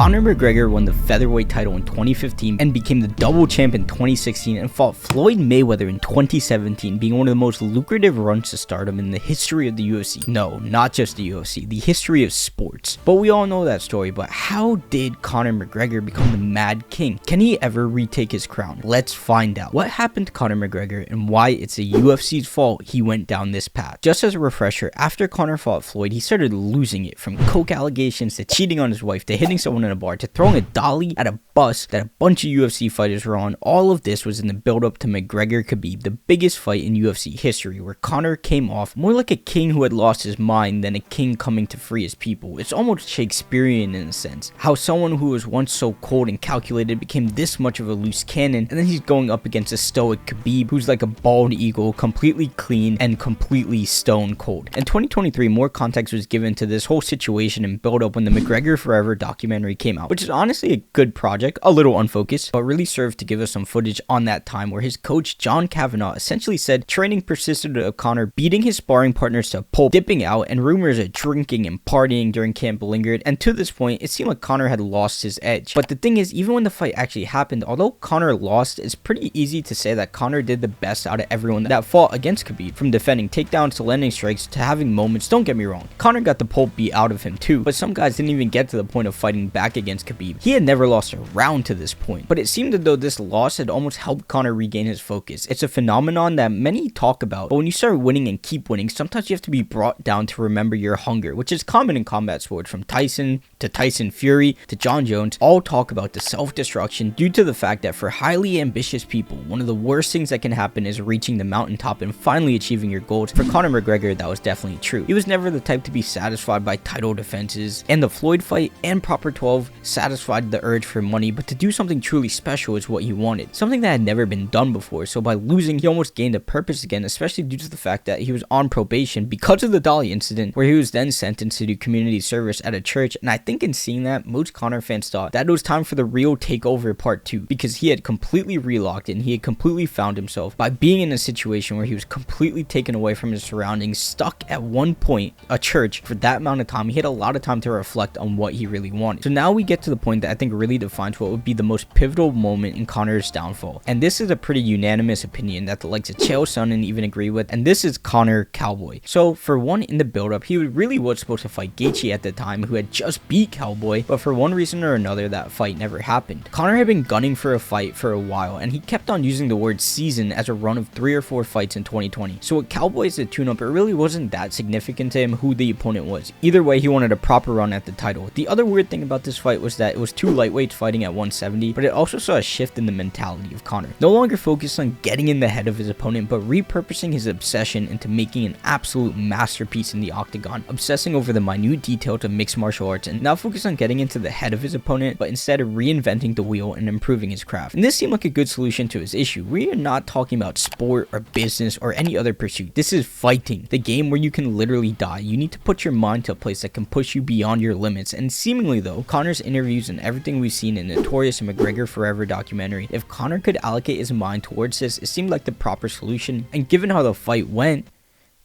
Conor McGregor won the featherweight title in 2015 and became the double champ in 2016 and fought Floyd Mayweather in 2017, being one of the most lucrative runs to stardom in the history of the UFC. No, not just the UFC, the history of sports. But we all know that story, but how did Conor McGregor become the Mad King? Can he ever retake his crown? Let's find out. What happened to Conor McGregor and why it's the UFC's fault he went down this path? Just as a refresher, after Conor fought Floyd, he started losing it, from coke allegations to cheating on his wife to hitting someone in a bar to throwing a dolly at a bus that a bunch of UFC fighters were on. All of this was in the build-up to McGregor Khabib, the biggest fight in UFC history, where Conor came off more like a king who had lost his mind than a king coming to free his people. It's almost Shakespearean in a sense, how someone who was once so cold and calculated became this much of a loose cannon, and then he's going up against a stoic Khabib who's like a bald eagle, completely clean and completely stone cold. In 2023, more context was given to this whole situation and build up when the McGregor Forever documentary came out, which is honestly a good project, a little unfocused, but really served to give us some footage on that time where his coach John Kavanagh essentially said training persisted of Conor beating his sparring partners to a pulp, dipping out, and rumors of drinking and partying during camp lingered, and to this point it seemed like Conor had lost his edge. But the thing is, even when the fight actually happened, although Conor lost, it's pretty easy to say that Conor did the best out of everyone that fought against Khabib, from defending takedowns to landing strikes to having moments. Don't get me wrong, Conor got the pulp beat out of him too, but some guys didn't even get to the point of fighting back against Khabib. He had never lost a round to this point, but it seemed as though this loss had almost helped Conor regain his focus. It's a phenomenon that many talk about, but when you start winning and keep winning, sometimes you have to be brought down to remember your hunger, which is common in combat sports. From Tyson to Tyson Fury to Jon Jones, all talk about the self-destruction due to the fact that for highly ambitious people, one of the worst things that can happen is reaching the mountaintop and finally achieving your goals. For Conor McGregor, that was definitely true. He was never the type to be satisfied by title defenses, and the Floyd fight and Proper 12 satisfied the urge for money, but to do something truly special is what he wanted, something that had never been done before. So by losing, he almost gained a purpose again, especially due to the fact that he was on probation because of the dolly incident, where he was then sentenced to do community service at a church. And I think in seeing that, most Conor fans thought that it was time for the real takeover part 2, because he had completely relocked and he had completely found himself by being in a situation where he was completely taken away from his surroundings, stuck at one point, a church, for that amount of time. He had a lot of time to reflect on what he really wanted. So now we get to the point that I think really defines what would be the most pivotal moment in Conor's downfall, and this is a pretty unanimous opinion that the likes of Chael Sonnen even agree with, and this is Conor Cowboy. So for one, in the build-up, he really was supposed to fight Gaethje at the time, who had just beat Cowboy, but for one reason or another that fight never happened. Conor had been gunning for a fight for a while, and he kept on using the word season as a run of 3 or 4 fights in 2020. So with Cowboy as a tune-up, it really wasn't that significant to him who the opponent was. Either way, he wanted a proper run at the title. The other weird thing about this fight was that it was 2 lightweights fighting at 170, but it also saw a shift in the mentality of Conor. No longer focused on getting in the head of his opponent, but repurposing his obsession into making an absolute masterpiece in the octagon, obsessing over the minute details of mixed martial arts, and not focused on getting into the head of his opponent, but instead of reinventing the wheel and improving his craft. And this seemed like a good solution to his issue. We are not talking about sport or business or any other pursuit. This is fighting, the game where you can literally die. You need to put your mind to a place that can push you beyond your limits. And seemingly though, Conor's interviews and everything we've seen in the notorious McGregor Forever documentary, if Conor could allocate his mind towards this, it seemed like the proper solution, and given how the fight went,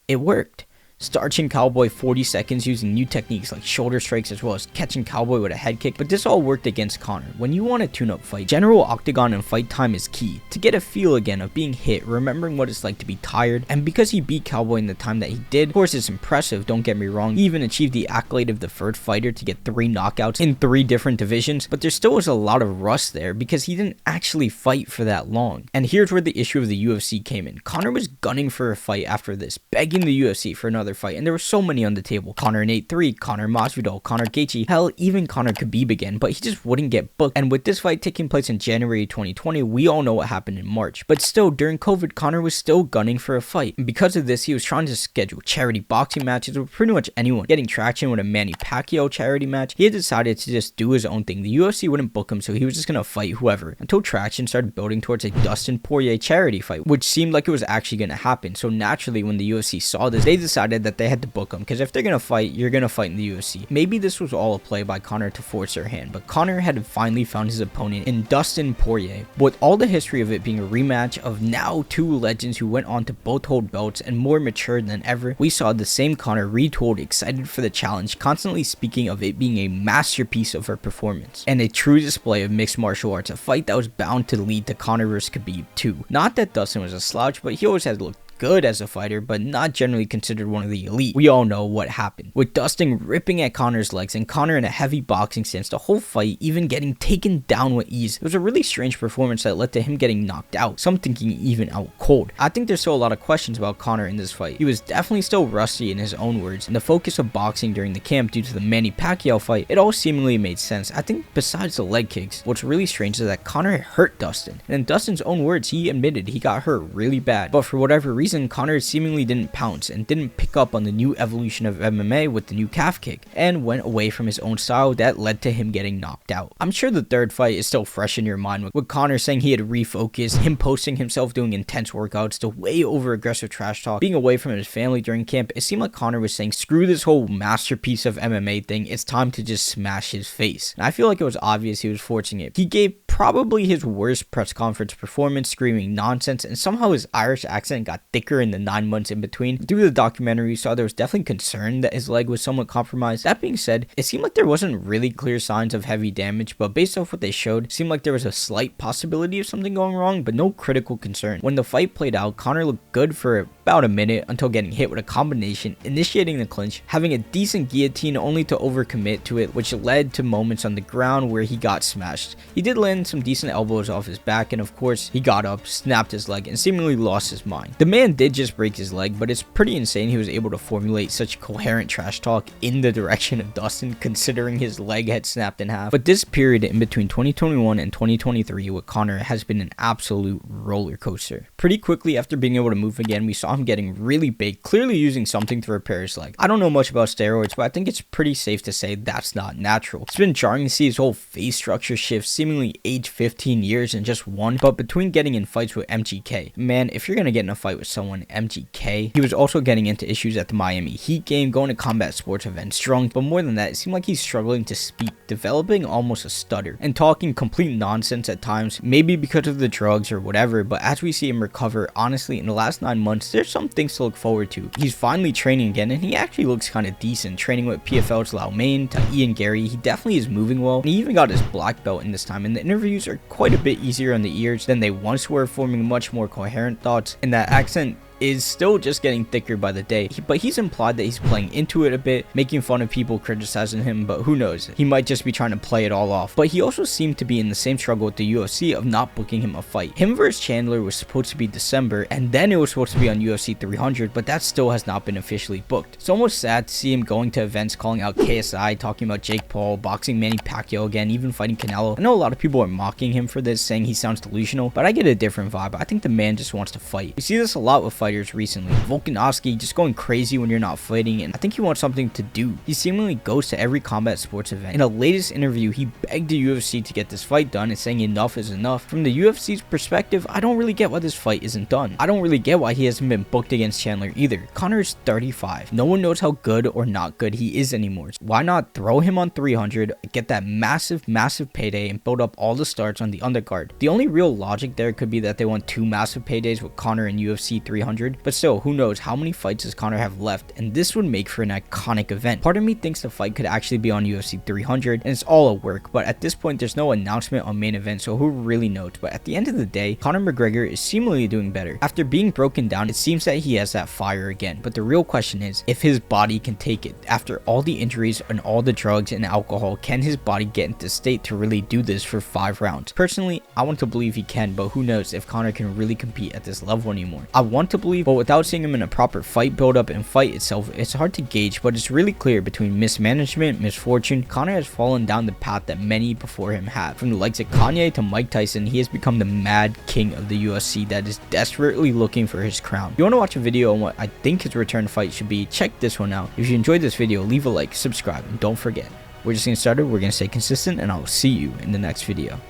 it worked. Starching Cowboy 40 seconds using new techniques like shoulder strikes, as well as catching Cowboy with a head kick, but this all worked against Conor. When you want a tune-up fight, general octagon and fight time is key, to get a feel again of being hit, remembering what it's like to be tired, and because he beat Cowboy in the time that he did, of course it's impressive, don't get me wrong. He even achieved the accolade of the first fighter to get 3 knockouts in 3 different divisions, but there still was a lot of rust there because he didn't actually fight for that long. And here's where the issue of the UFC came in. Conor was gunning for a fight after this, begging the UFC for another fight, and there were so many on the table. Conor Nate 3, Conor Masvidal, Conor Gaethje, hell, even Conor Khabib again, but he just wouldn't get booked. And with this fight taking place in January 2020, we all know what happened in March. But still, during COVID, Conor was still gunning for a fight, and because of this, he was trying to schedule charity boxing matches with pretty much anyone, getting traction with a Manny Pacquiao charity match. He had decided to just do his own thing. The UFC wouldn't book him, so he was just gonna fight whoever, until traction started building towards a Dustin Porier charity fight, which seemed like it was actually gonna happen. So naturally, when the UFC saw this, they decided decided that they had to book him, because if they're gonna fight, you're gonna fight in the UFC. Maybe this was all a play by Conor to force their hand, but Conor had finally found his opponent in Dustin Porier. With all the history of it being a rematch of now two legends who went on to both hold belts and more mature than ever, we saw the same Conor retold, excited for the challenge, constantly speaking of it being a masterpiece of her performance and a true display of mixed martial arts, a fight that was bound to lead to Conor vs Khabib too. Not that Dustin was a slouch, but he always had looked good as a fighter, but not generally considered one of the elite. We all know what happened, with Dustin ripping at Conor's legs and Conor in a heavy boxing stance the whole fight, even getting taken down with ease. It was a really strange performance that led to him getting knocked out, some thinking even out cold. I think there's still a lot of questions about Conor in this fight. He was definitely still rusty in his own words, and the focus of boxing during the camp due to the Manny Pacquiao fight, it all seemingly made sense. I think besides the leg kicks, what's really strange is that Conor hurt Dustin, and in Dustin's own words, he admitted he got hurt really bad, but for whatever reason, Conor seemingly didn't pounce and didn't pick up on the new evolution of MMA with the new calf kick, and went away from his own style that led to him getting knocked out. I'm sure the third fight is still fresh in your mind, with Conor saying he had refocused, him posting himself doing intense workouts, the way over aggressive trash talk, being away from his family during camp. It seemed like Conor was saying, screw this whole masterpiece of MMA thing, it's time to just smash his face. And I feel like it was obvious he was forcing it. He gave probably his worst press conference performance, screaming nonsense, and somehow his Irish accent got thicker in the 9 months in between. Through the documentary, we saw there was definitely concern that his leg was somewhat compromised. That being said, it seemed like there wasn't really clear signs of heavy damage, but based off what they showed, it seemed like there was a slight possibility of something going wrong, but no critical concern. When the fight played out, Conor looked good for about a minute until getting hit with a combination, initiating the clinch, having a decent guillotine only to overcommit to it, which led to moments on the ground where he got smashed. He did land some decent elbows off his back, and of course, he got up, snapped his leg, and seemingly lost his mind. The man did just break his leg, but it's pretty insane he was able to formulate such coherent trash talk in the direction of Dustin, considering his leg had snapped in half. But this period in between 2021 and 2023 with Conor has been an absolute roller coaster. Pretty quickly after being able to move again, we saw him getting really big, clearly using something to repair his leg. I don't know much about steroids, but I think it's pretty safe to say that's not natural. It's been jarring to see his whole face structure shift, seemingly age 15 years in just one, but between getting in fights with MGK, man, if you're gonna get in a fight with someone, MGK, he was also getting into issues at the Miami Heat game, going to combat sports events drunk, but more than that, it seemed like he's struggling to speak, developing almost a stutter, and talking complete nonsense at times, maybe because of the drugs or whatever, but as we see him recover, honestly, in the last 9 months, there's some things to look forward to. He's finally training again, and he actually looks kind of decent, training with PFL's Lau Main to Ian Gary. He definitely is moving well, and he even got his black belt in this time, and the interviews are quite a bit easier on the ears than they once were, forming much more coherent thoughts, and that accent is still just getting thicker by the day, but he's implied that he's playing into it a bit, making fun of people criticizing him, but who knows, he might just be trying to play it all off. But he also seemed to be in the same struggle with the UFC of not booking him a fight. Him versus Chandler was supposed to be December, and then it was supposed to be on UFC 300, but that still has not been officially booked. It's almost sad to see him going to events calling out KSI, talking about Jake Paul, boxing Manny Pacquiao again, even fighting Canelo. I know a lot of people are mocking him for this, saying he sounds delusional, but I get a different vibe. I think the man just wants to fight. We see this a lot with fighters recently. Volkanovski just going crazy when you're not fighting, and I think he wants something to do. He seemingly goes to every combat sports event. In a latest interview, he begged the UFC to get this fight done and saying enough is enough. From the UFC's perspective, I don't really get why this fight isn't done. I don't really get why he hasn't been booked against Chandler either. Conor is 35. No one knows how good or not good he is anymore. So why not throw him on 300, get that massive payday, and build up all the starts on the undercard? The only real logic there could be that they want 2 massive paydays with Conor and UFC 300, but still, who knows how many fights does Conor have left, and this would make for an iconic event. Part of me thinks the fight could actually be on UFC 300, and it's all a work, but at this point there's no announcement on main event, so who really knows? But at the end of the day, Conor McGregor is seemingly doing better. After being broken down, it seems that he has that fire again, but the real question is if his body can take it. After all the injuries and all the drugs and alcohol, can his body get into state to really do this for 5 rounds? Personally, I want to believe he can, but who knows if Conor can really compete at this level anymore. I want to believe, but without seeing him in a proper fight build-up and fight itself, it's hard to gauge, but it's really clear between mismanagement, misfortune, Conor has fallen down the path that many before him have. From the likes of Kanye to Mike Tyson, he has become the mad king of the UFC that is desperately looking for his crown. If you want to watch a video on what I think his return fight should be, check this one out. If you enjoyed this video, leave a like, subscribe, and don't forget, we're just getting started, we're going to stay consistent, and I'll see you in the next video.